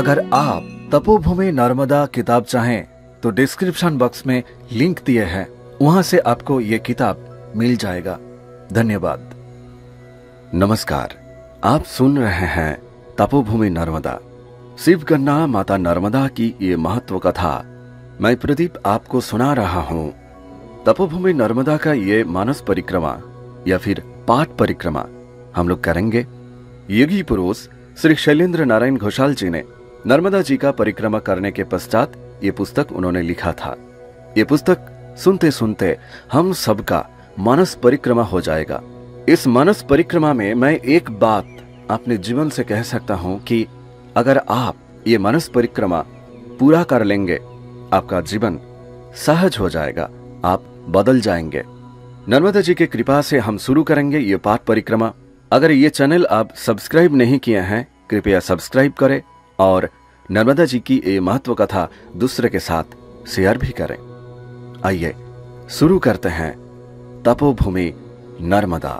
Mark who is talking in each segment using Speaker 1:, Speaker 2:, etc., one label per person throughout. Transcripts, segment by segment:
Speaker 1: अगर आप तपोभूमि नर्मदा किताब चाहें तो डिस्क्रिप्शन बॉक्स में लिंक दिए हैं, वहां से आपको ये किताब मिल जाएगा। धन्यवाद। नमस्कार, आप सुन रहे हैं तपोभूमि नर्मदा, शिवगन्ना माता नर्मदा की ये महत्व कथा। मैं प्रदीप आपको सुना रहा हूं। तपोभूमि नर्मदा का ये मानस परिक्रमा या फिर पाठ परिक्रमा हम लोग करेंगे। योगी पुरुष श्री शैलेंद्र नारायण घोषाल जी ने नर्मदा जी का परिक्रमा करने के पश्चात ये पुस्तक उन्होंने लिखा था। ये पुस्तक सुनते सुनते हम सबका मानस परिक्रमा हो जाएगा। इस मानस परिक्रमा में मैं एक बात अपने जीवन से कह सकता हूं कि अगर आप ये मानस परिक्रमा पूरा कर लेंगे, आपका जीवन सहज हो जाएगा, आप बदल जाएंगे। नर्मदा जी की कृपा से हम शुरू करेंगे ये पाठ परिक्रमा। अगर ये चैनल आप सब्सक्राइब नहीं किए हैं, कृपया सब्सक्राइब करें और नर्मदा जी की ये महत्व कथा दूसरे के साथ शेयर भी करें। आइए शुरू करते हैं तपोभूमि नर्मदा।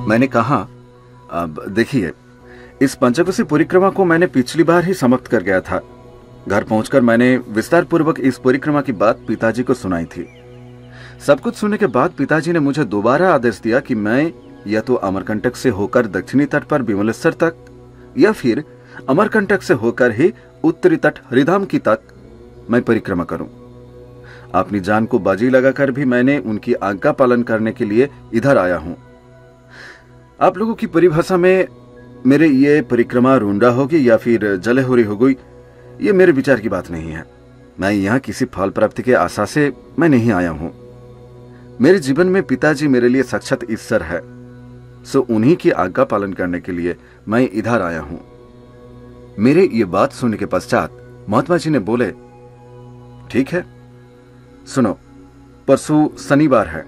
Speaker 1: मैंने कहा, अब देखिए, इस पंचकोशी परिक्रमा को मैंने पिछली बार ही समाप्त कर गया था। घर पहुंचकर मैंने विस्तार पूर्वक इस परिक्रमा की बात पिताजी को सुनाई थी। सब कुछ सुनने के बाद पिताजी ने मुझे दोबारा आदेश दिया कि मैं या तो अमरकंटक से होकर दक्षिणी तट पर विमलेश्वर तक या फिर अमरकंटक से होकर ही उत्तरी तट हरिधाम की तक मैं परिक्रमा करूं। अपनी जान को बाजी लगाकर भी मैंने उनकी आज्ञा पालन करने के लिए इधर आया हूं। आप लोगों की परिभाषा में मेरे ये परिक्रमा रूंडा होगी या फिर जलेहोरी हो गई, ये मेरे विचार की बात नहीं है। मैं यहाँ किसी फल प्राप्ति के आशा से मैं नहीं आया हूं। मेरे जीवन में पिताजी मेरे लिए साक्षात ईश्वर है, सो उन्हीं की आज्ञा पालन करने के लिए मैं इधर आया हूं। मेरे ये बात सुनने के पश्चात महात्मा जी ने बोले, ठीक है, सुनो, परसों शनिवार है,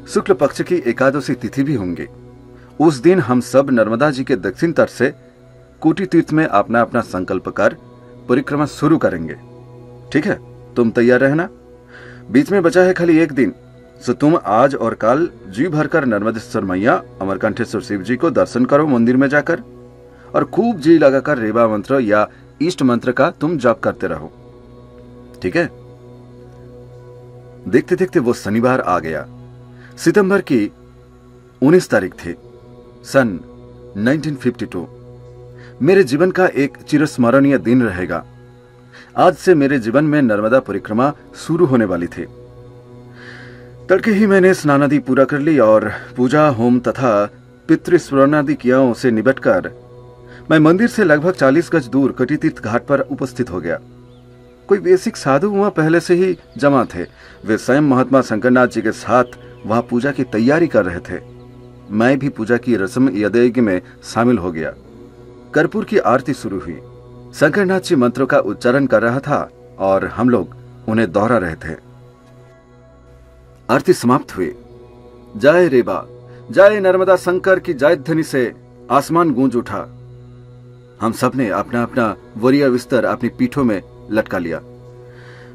Speaker 1: शुक्ल पक्ष की एकादशी तिथि भी होंगी। उस दिन हम सब नर्मदा जी के दक्षिण तट से कोटि तीर्थ में अपना अपना संकल्प कर परिक्रमा शुरू करेंगे। ठीक है, तुम तैयार रहना। बीच में बचा है खाली एक दिन, सो तुम आज और कल जी भरकर नर्मदेश्वर मैया, अमरकंठेश्वर शिव जी को दर्शन करो मंदिर में जाकर, और खूब जी लगाकर रेवा मंत्र या इष्ट मंत्र का तुम जाप करते रहो। ठीक है। देखते देखते वो शनिवार आ गया। सितंबर की 19 तारीख थी, सन 1952। मेरे जीवन का एक चिरस्मरणीय दिन रहेगा। आज से मेरे जीवन में नर्मदा परिक्रमा शुरू होने वाली थी। तड़के ही मैंने स्नानादि पूरा कर ली और पूजा, होम तथा पितृस्मरणादि क्रियाओं से निपटकर मैं मंदिर से लगभग 40 गज दूर कटितीर्थ घाट पर उपस्थित हो गया। कोई बेसिक साधु वहां पहले से ही जमा थे। वे स्वयं महात्मा शंकरनाथ जी के साथ वहां पूजा की तैयारी कर रहे थे। मैं भी पूजा की रस्म यज्ञ में शामिल हो गया। कर्पूर की आरती शुरू हुई। शंकरनाथ जी मंत्रों का उच्चारण कर रहा था और हम लोग उन्हें दोहरा रहे थे। आरती समाप्त हुई। जय रेवा, जय नर्मदा शंकर की जय ध्वनि से आसमान गूंज उठा। हम सब ने अपना अपना वरीय विस्तर अपनी पीठों में लटका लिया।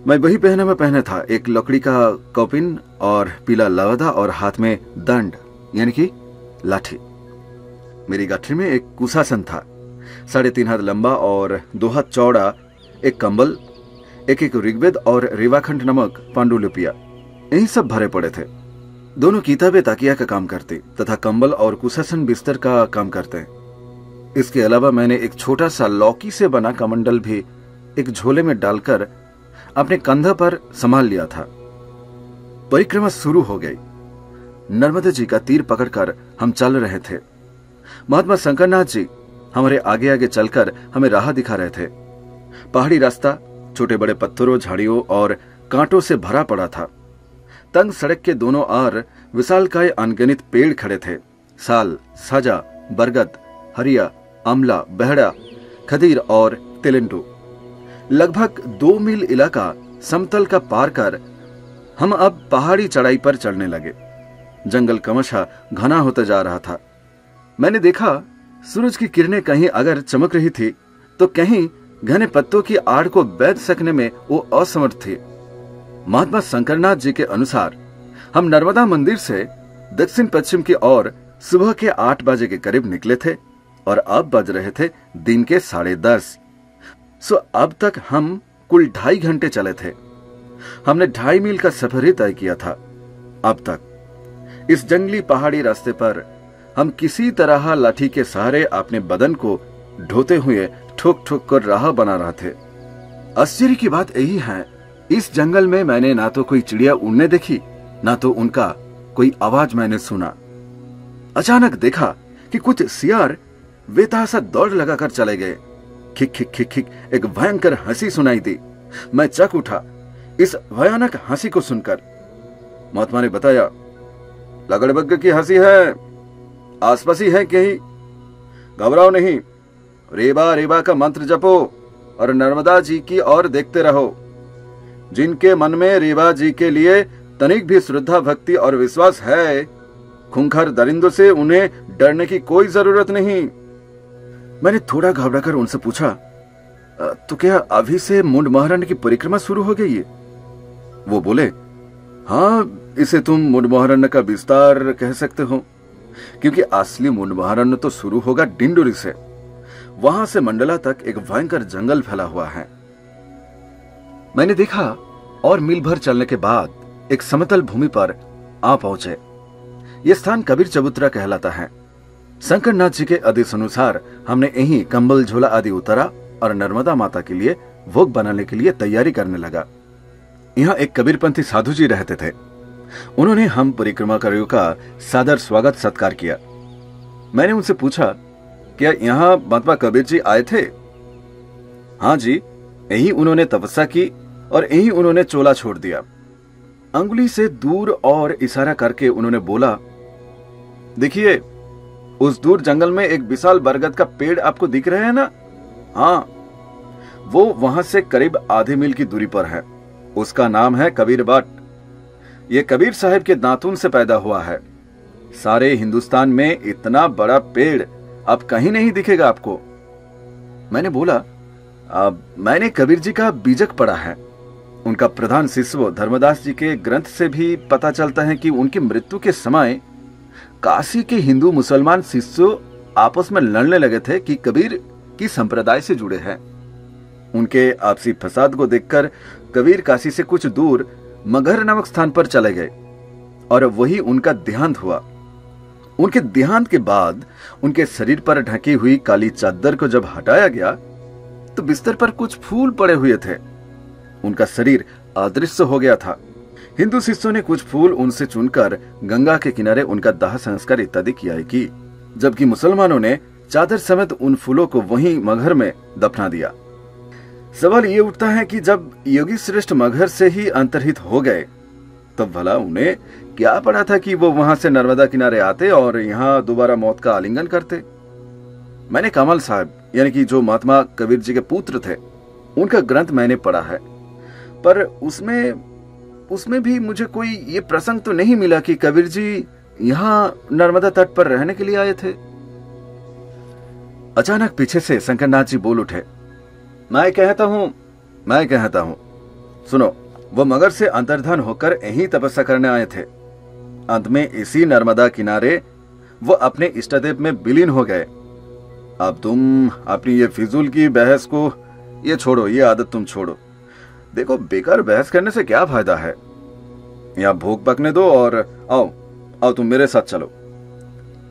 Speaker 1: मैं वही पहना था, एक लकड़ी का कौपिन और पीला लवदा और हाथ में दंड यानी कि लाठी। मेरी गठरी में एक कुशासन था, 3.5 हाथ लंबा और 2 हाथ चौड़ा, एक कंबल, एक ऋग्वेद और रेवाखंड नमक पांडुलिपिया, यही सब भरे पड़े थे। दोनों किताबें तकिया का काम करती तथा कंबल और कुशासन बिस्तर का काम करते हैं। इसके अलावा मैंने एक छोटा सा लौकी से बना कमंडल भी एक झोले में डालकर अपने कंधा पर संभाल लिया था। परिक्रमा शुरू हो गई। नर्मदा जी का तीर पकड़कर हम चल रहे थे। महात्मा शंकरनाथ जी हमारे आगे आगे चलकर हमें राह दिखा रहे थे। पहाड़ी रास्ता छोटे बड़े पत्थरों, झाड़ियों और कांटों से भरा पड़ा था। तंग सड़क के दोनों ओर विशालकाय अनगिनत पेड़ खड़े थे। साल, साजा, बरगद, हरिया, आमला, बहड़ा, खदीर और तेलेंडू। लगभग 2 मील इलाका समतल का पार कर हम अब पहाड़ी चढ़ाई पर चढ़ने लगे। जंगल क्रमशः घना होता जा रहा था। मैंने देखा सूरज की किरणें कहीं अगर चमक रही थी तो कहीं घने पत्तों की आड़ को बैठ सकने में वो असमर्थ थी। महात्मा शंकरनाथ जी के अनुसार हम नर्मदा मंदिर से दक्षिण पश्चिम की ओर सुबह के 8 बजे के करीब निकले थे और अब बज रहे थे दिन के 10:30। सो अब तक हम कुल 2.5 घंटे चले थे। हमने 2.5 मील का सफर ही तय किया था। अब तक इस जंगली पहाड़ी रास्ते पर हम किसी तरह लाठी के सहारे अपने बदन को ढोते हुए ठोक ठोक कर राह बना रहे थे। आश्चर्य की बात यही है, इस जंगल में मैंने ना तो कोई चिड़िया उड़ने देखी, ना तो उनका कोई आवाज मैंने सुना। अचानक देखा कि कुछ सियार बेतहाशा दौड़ लगाकर चले गए। खिक खिक खिक खिक एक भयंकर हंसी सुनाई दी। मैं चक उठा इस भयानक हंसी को सुनकर। महात्मा ने बताया, लगड़बग्ग की हंसी है, आसपास ही है कहीं, घबराओ नहीं, रेबा रेबा का मंत्र जपो और नर्मदा जी की ओर देखते रहो। जिनके मन में रेबा जी के लिए तनिक भी श्रद्धा भक्ति और विश्वास है, खूंखार दरिंदों से उन्हें डरने की कोई जरूरत नहीं। मैंने थोड़ा घबराकर उनसे पूछा, तो क्या अभी से मुंड महारण्य की परिक्रमा शुरू हो गई है? वो बोले, हाँ, इसे तुम मुंड महारण्य का विस्तार कह सकते हो, क्योंकि असली मुंड महारण्य तो शुरू होगा डिंडोरी से। वहां से मंडला तक एक भयंकर जंगल फैला हुआ है। मैंने देखा और मील भर चलने के बाद एक समतल भूमि पर आ पहुंचे। यह स्थान कबीर चबूतरा कहलाता है। शंकरनाथ जी के आदेश अनुसार हमने यहीं कंबल झोला आदि उतारा और नर्मदा माता के लिए भोग बनाने के लिए तैयारी करने लगा। यहाँ एक कबीरपंथी साधु जी रहते थे। उन्होंने हम परिक्रमाकारियों का सादर स्वागत सत्कार किया। मैंने उनसे पूछा, क्या यहाँ महात्मा कबीर जी आए थे? हाँ जी, यही उन्होंने तपस्या की और यही उन्होंने चोला छोड़ दिया। अंगुली से दूर और इशारा करके उन्होंने बोला, देखिए उस दूर जंगल में एक विशाल बरगद का पेड़ आपको दिख रहे हैं ना? हाँ, वो वहां से करीब आधे मील की दूरी पर है। उसका नाम है कबीर बाट। ये कबीर साहब के दांतुन से पैदा हुआ है। सारे हिंदुस्तान में इतना बड़ा पेड़ अब कहीं नहीं दिखेगा आपको। मैंने बोला, मैंने कबीर जी का बीजक पढ़ा है। उनका प्रधान शिष्य धर्मदास जी के ग्रंथ से भी पता चलता है कि उनकी मृत्यु के समय काशी के हिंदू मुसलमान शिष्यों आपस में लड़ने लगे थे कि कबीर की संप्रदाय से जुड़े हैं। उनके आपसी फसाद को देखकर कबीर काशी से कुछ दूर मगहर नामक स्थान पर चले गए और वही उनका देहांत हुआ। उनके देहांत के बाद उनके शरीर पर ढकी हुई काली चादर को जब हटाया गया तो बिस्तर पर कुछ फूल पड़े हुए थे। उनका शरीर अदृश्य हो गया था। हिंदू शिष्यों ने कुछ फूल उनसे चुनकर गंगा के किनारे उनका दाह संस्कार इत्यादि किया की, जबकि मुसलमानों ने चादर समेत उन फूलों को वहीं मगहर में दफना दिया। सवाल ये उठता है कि जब योगी श्रेष्ठ मगहर से ही अंतर्हित हो गए तब भला उन्हें क्या पड़ा था कि वो वहां से नर्मदा किनारे आते और यहाँ दोबारा मौत का आलिंगन करते। मैंने कमल साहब यानी कि जो महात्मा कबीर जी के पुत्र थे, उनका ग्रंथ मैंने पढ़ा है, पर उसमें भी मुझे कोई ये प्रसंग तो नहीं मिला कि कबीर जी यहाँ नर्मदा तट पर रहने के लिए आए थे। अचानक पीछे से शंकरनाथ जी बोल उठे, मैं कहता हूं, सुनो, वो मगर से अंतर्धान होकर यही तपस्या करने आए थे। अंत में इसी नर्मदा किनारे वो अपने इष्टदेव में विलीन हो गए। अब तुम अपनी ये फिजूल की बहस को ये छोड़ो, ये आदत तुम छोड़ो। देखो, बेकार बहस करने से क्या फायदा है। यहाँ भोग पकने दो और आओ तुम मेरे साथ चलो।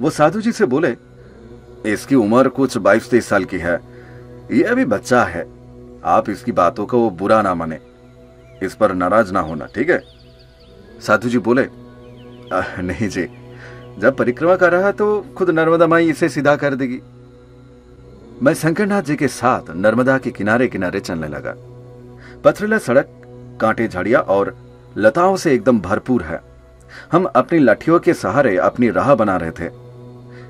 Speaker 1: वो साधु जी से बोले, इसकी उम्र कुछ 22-23 साल की है, ये अभी बच्चा है। आप इसकी बातों को बुरा ना माने, इस पर नाराज ना होना, ठीक है? साधु जी बोले, नहीं जी, जब परिक्रमा कर रहा तो खुद नर्मदा माई इसे सीधा कर देगी। मैं शंकरनाथ जी के साथ नर्मदा के किनारे किनारे चलने लगा। पथरीला सड़क कांटे झाड़ियां और लताओं से एकदम भरपूर है। हम अपनी लाठियों के सहारे अपनी राह बना रहे थे।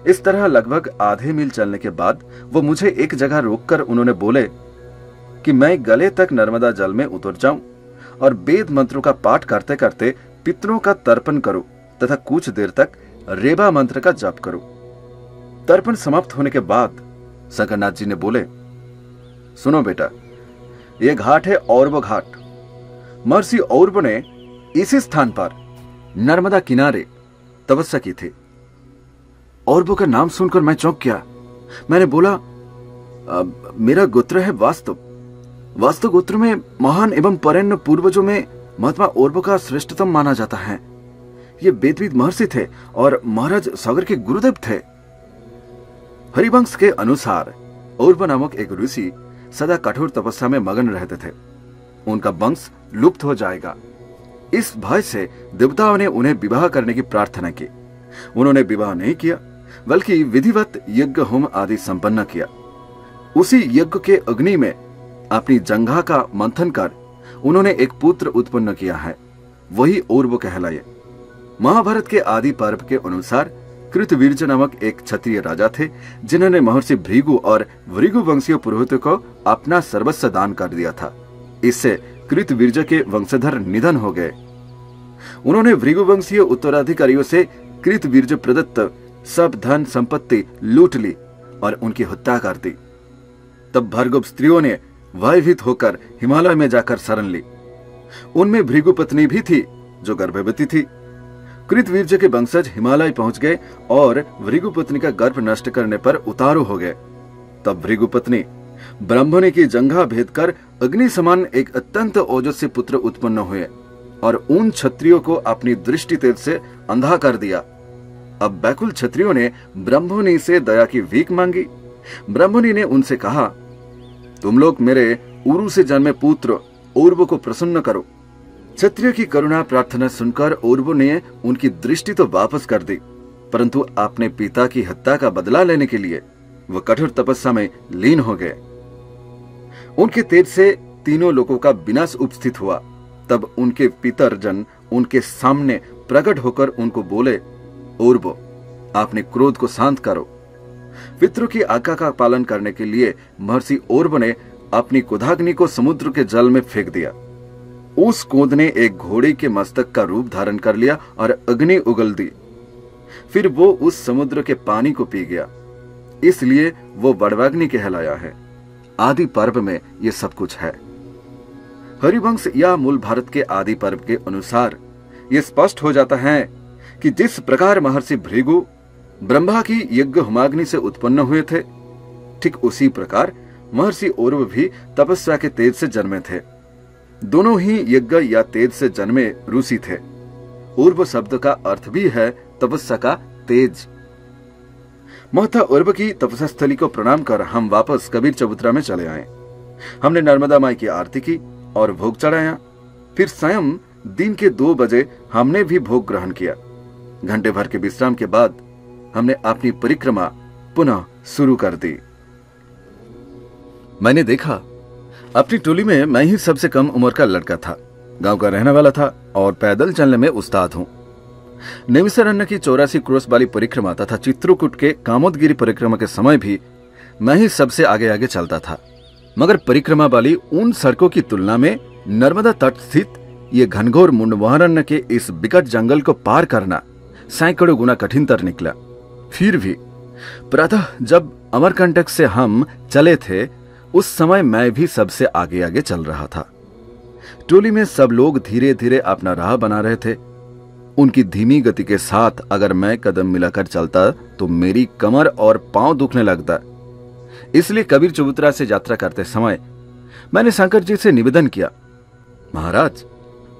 Speaker 1: इस तरह लगभग आधे मील चलने के बाद वो मुझे एक जगह रोककर उन्होंने बोले कि मैं गले तक नर्मदा जल में उतर जाऊं और वेद मंत्रों का पाठ करते करते पितरों का तर्पण करूं तथा कुछ देर तक रेबा मंत्र का जप करूं। तर्पण समाप्त होने के बाद शंकरनाथ जी ने बोले, सुनो बेटा, ये घाट है औरव घाट। महर्षि औरव ने इसी स्थान पर नर्मदा किनारे तपस्या की थी। औरबो का नाम सुनकर मैं चौंक गया। मैंने बोला, मेरा गोत्र है वास्तु। वास्तु गोत्र में महान एवं परण्य पूर्वजों में महात्मा औरबो का श्रेष्ठतम माना जाता है। ये वेदविद महर्षि थे और महाराज सागर के गुरुदेव थे। हरिवंश के अनुसार औरबो नामक एक ऋषि सदा कठोर तपस्या में मगन रहते थे। उनका वंश लुप्त हो जाएगा, इस भय से देवताओं ने उन्हें विवाह करने की प्रार्थना की। उन्होंने विवाह नहीं किया, बल्कि विधिवत यज्ञ होम आदि संपन्न किया। उसी यज्ञ के अग्नि में अपनी जंघा का मंथन कर उन्होंने एक पुत्र उत्पन्न किया है, वही औरबो कहलाए। महाभारत के आदि पर्व के अनुसार कृतवीर्य नामक एक क्षत्रिय राजा थे, जिन्होंने महर्षि भृगु और भृगु वंशीय पुरोहितों को अपना सर्वस्व दान कर दिया था। इससे कृतवीर्य के वंशधर निधन हो गए। उन्होंने भृगु वंशीय उत्तराधिकारियों से कृतवीर्य प्रदत्त सब धन संपत्ति लूट ली और उनकी हत्या कर दी। तब भार्गव स्त्रियों ने भयभीत होकर हिमालय में जाकर शरण ली। उनमें भृगु पत्नी भी थी जो गर्भवती थी। कृतवीर्य के वंशज हिमालय पहुंच गए और भृगु पत्नी का गर्भ नष्ट करने पर उतारू हो गए। तब भृगु पत्नी ब्राह्मणी की जंघा भेद कर अग्नि समान एक अत्यंत ओजस्वी पुत्र उत्पन्न हुए और उन क्षत्रियों को अपनी दृष्टि तेज से अंधा कर दिया। अब बैकुल क्षत्रियों ने ब्राह्मणी से दया की भीख मांगी। ब्राह्मणी ने उनसे कहा, तुम लोग मेरे उरु से जन्मे पुत्र औरबो को प्रसन्न करो। क्षत्रिय की करुणा प्रार्थना सुनकर औरबो ने उनकी दृष्टि तो वापस कर दी, परंतु अपने पिता की हत्या का बदला लेने के लिए वह कठोर तपस्या में लीन हो गए। उनके तेज से तीनों लोगों का विनाश उपस्थित हुआ। तब उनके पितरजन उनके सामने प्रकट होकर उनको बोले, औरबो, आपने क्रोध को शांत करो। पितरों की आज्ञा का पालन करने के लिए महर्षि औरबो ने अपनी क्रोधाग्नि को समुद्र के जल में फेंक दिया। उस क्रोध ने एक घोड़े के मस्तक का रूप धारण कर लिया और अग्नि उगल दी। फिर वो उस समुद्र के पानी को पी गया, इसलिए वो बड़वाग्नि कहलाया है। आदि पर्व में ये सब कुछ है। हरिवंश या मूल भारत के आदि पर्व के अनुसार ये स्पष्ट हो जाता है कि जिस प्रकार महर्षि भृगु ब्रह्मा की यज्ञ होमाग्नि से उत्पन्न हुए थे, ठीक उसी प्रकार महर्षि औरव भी तपस्या के तेज से जन्मे थे। दोनों ही यज्ञ या तेज से जन्मे ऋषि थे। औरव शब्द का अर्थ भी है तपस्या का तेज। महता औरव की तपस्या स्थली को प्रणाम कर हम वापस कबीर चबूतरा में चले आए। हमने नर्मदा माई की आरती की और भोग चढ़ाया। फिर स्वयं दिन के 2 बजे हमने भी भोग ग्रहण किया। घंटे भर के विश्राम के बाद हमने अपनी परिक्रमा पुनः शुरू कर दी। मैंने देखा अपनी टोली में मैं ही सबसे कम उम्र का लड़का था। गांव का रहने वाला था और पैदल चलने में उस्ताद हूं। नैमिषारण्य की 84 क्रोश वाली परिक्रमा तथा चित्रकूट के कामोदगिरी परिक्रमा के समय भी मैं ही सबसे आगे आगे चलता था। मगर परिक्रमा वाली उन सड़कों की तुलना में नर्मदा तट स्थित ये घनघोर मुंडवारण्य के इस विकट जंगल को पार करना सैकड़ों गुना कठिनतर निकला। फिर भी प्रातः जब अमरकंटक से हम चले थे, उस समय मैं भी सबसे आगे आगे चल रहा था। टोली में सब लोग धीरे धीरे अपना राह बना रहे थे। उनकी धीमी गति के साथ अगर मैं कदम मिलाकर चलता तो मेरी कमर और पांव दुखने लगता। इसलिए कबीर चबूतरा से यात्रा करते समय मैंने शंकर जी से निवेदन किया, महाराज,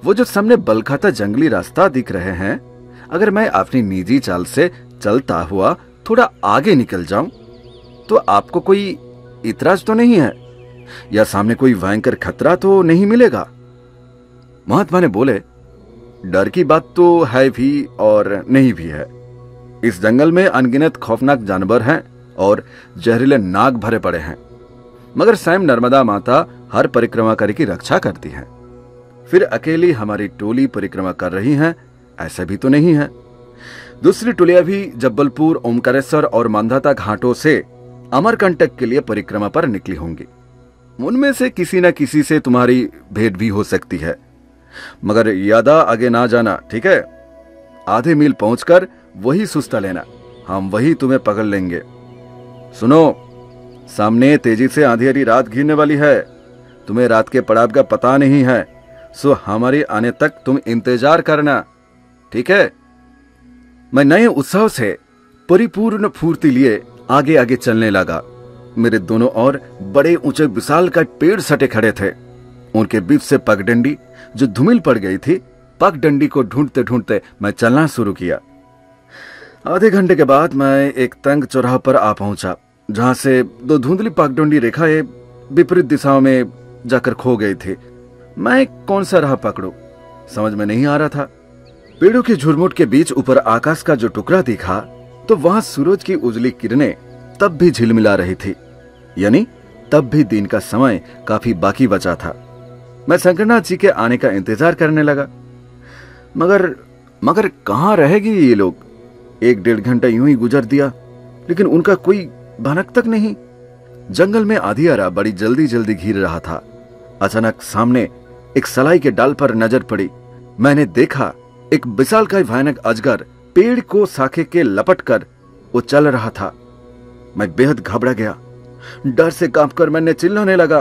Speaker 1: वो जो सामने बलखाता जंगली रास्ता दिख रहे हैं, अगर मैं अपनी निजी चाल से चलता हुआ थोड़ा आगे निकल जाऊं तो आपको कोई इतराज तो नहीं है, या सामने कोई भयंकर खतरा तो नहीं मिलेगा? महात्मा ने बोले, डर की बात तो है भी और नहीं भी है। इस जंगल में अनगिनत खौफनाक जानवर हैं और जहरीले नाग भरे पड़े हैं, मगर स्वयं नर्मदा माता हर परिक्रमाकारी की रक्षा करती है। फिर अकेली हमारी टोली परिक्रमा कर रही है ऐसा भी तो नहीं है। दूसरी टोलियां भी जब्बलपुर, ओमकारेश्वर और मांधाता घाटों से अमरकंटक के लिए परिक्रमा पर निकली होंगी। उनमें से किसी न किसी से तुम्हारी भेंट भी हो सकती है, मगर यादा आगे ना जाना, ठीक है? आधे मील पहुंचकर वही सुस्ता लेना, हम वही तुम्हें पकड़ लेंगे। सुनो, सामने तेजी से अंधेरी रात घिरने वाली है। तुम्हें रात के पड़ाव का पता नहीं है, सो हमारे आने तक तुम इंतजार करना, ठीक है? मैं नए उत्साह से परिपूर्ण फूर्ति लिए आगे आगे चलने लगा। मेरे दोनों ओर बड़े ऊंचे विशालकाय पेड़ सटे खड़े थे। उनके बीच से पगडंडी जो धूमिल पड़ गई थी, पगडंडी को ढूंढते ढूंढते मैं चलना शुरू किया। आधे घंटे के बाद मैं एक तंग चौराहा पर आ पहुंचा, जहां से दो धुंधली पगडंडी रेखाएं विपरीत दिशाओं में जाकर खो गई थी। मैं कौन सा राह पकड़ूं, समझ में नहीं आ रहा था। पेड़ों के झुरमुट के बीच ऊपर आकाश का जो टुकड़ा दिखा तो वहां सूरज की उजली किरणें तब भी झिलमिला रही थी, यानी तब भी दिन का समय काफी बाकी बचा था। मैं शंकरनाथ जी के आने का इंतजार करने लगा, मगर कहां रहेगी ये लोग। 1-1.5 घंटा यूं ही गुजर दिया, लेकिन उनका कोई भनक तक नहीं। जंगल में आधियारा बड़ी जल्दी जल्दी घिर रहा था। अचानक सामने एक सलाई के डाल पर नजर पड़ी। मैंने देखा एक विशालकाय भयानक अजगर पेड़ को शाखे के लपट कर वो चल रहा था। मैं बेहद घबरा गया। डर से कांपकर मैंने चिल्लाने लगा,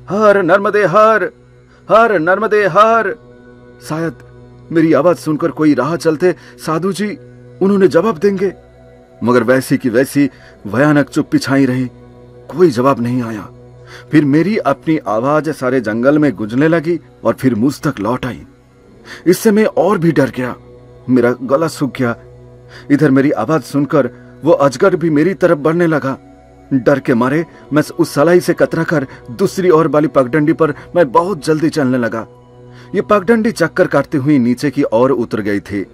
Speaker 1: हर नर्मदे हर, हर नर्मदे हर। शायद मेरी आवाज सुनकर कोई राह चलते साधु जी उन्होंने जवाब देंगे, मगर वैसी की वैसी भयानक चुप्पी छाई रही। कोई जवाब नहीं आया। फिर मेरी अपनी आवाज सारे जंगल में गूंजने लगी और फिर मुझ तक लौट आई। इससे मैं और भी डर गया। मेरा गला सूख गया। इधर मेरी आवाज सुनकर वो अजगर भी मेरी तरफ बढ़ने लगा। डर के मारे मैं उस सलाई से कतरा कर दूसरी ओर वाली पगडंडी पर मैं बहुत जल्दी चलने लगा। ये पगडंडी चक्कर काटती हुई नीचे की ओर उतर गई थी।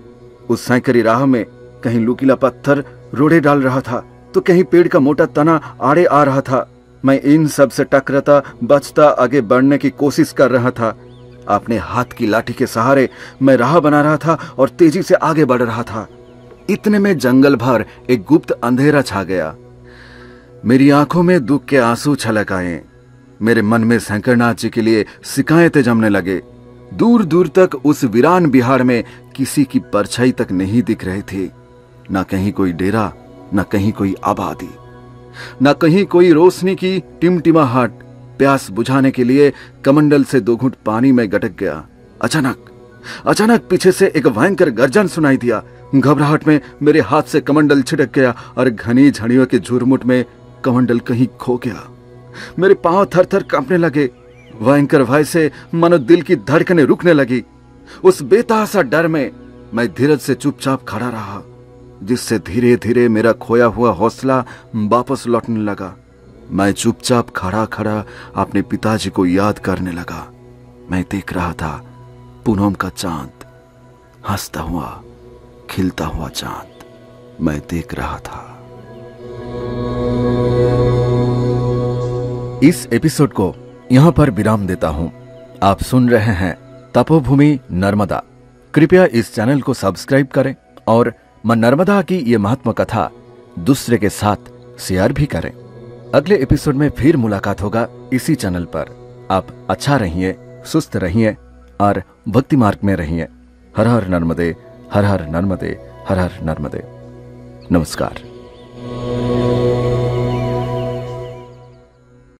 Speaker 1: उस सैकड़ी राह में कहीं लुकीला पत्थर रोड़े डाल रहा था, तो कहीं पेड़ का मोटा तना आड़े आ रहा था। मैं इन सब से टकराता बचता आगे बढ़ने की कोशिश कर रहा था। अपने हाथ की लाठी के सहारे मैं राह बना रहा था और तेजी से आगे बढ़ रहा था। इतने में जंगल भर एक गुप्त अंधेरा छा गया। मेरी आंखों में दुख के आंसू छलक आए। मेरे मन में शंकरनाथ जी के लिए शिकायतें जमने लगे। दूर दूर तक उस वीरान बिहार में किसी की परछाई तक नहीं दिख रही थी। न कहीं कोई डेरा, न कहीं कोई आबादी, न कहीं कोई रोशनी की टिमटिमाहट। प्यास बुझाने के लिए कमंडल से 2 घूंट पानी में गटक गया। अचानक पीछे से एक भयंकर गर्जन सुनाई दिया। घबराहट में मेरे हाथ से कमंडल छिटक गया और घनी झड़ियों के झुरमुट में कमंडल कहीं खो गया। मेरे पांव थर थर कांपने लगे। भयंकर भय से मानो दिल की धड़कनें रुकने लगी। उस बेतहासा डर में मैं धीरज से चुपचाप खड़ा रहा, जिससे धीरे धीरे मेरा खोया हुआ हौसला वापस लौटने लगा। मैं चुपचाप खड़ा खड़ा अपने पिताजी को याद करने लगा। मैं देख रहा था पूनम का चांद, हंसता हुआ खिलता हुआ चांद मैं देख रहा था। इस एपिसोड को यहां पर विराम देता हूं। आप सुन रहे हैं तपोभूमि नर्मदा। कृपया इस चैनल को सब्सक्राइब करें और मां नर्मदा की ये महात्मा कथा दूसरे के साथ शेयर भी करें। अगले एपिसोड में फिर मुलाकात होगा इसी चैनल पर। आप अच्छा रहिए, सुस्त रहिए और भक्ति मार्ग में रहिए। हर हर नर्मदे, हर हर नर्मदे, हर हर नर्मदे। नमस्कार।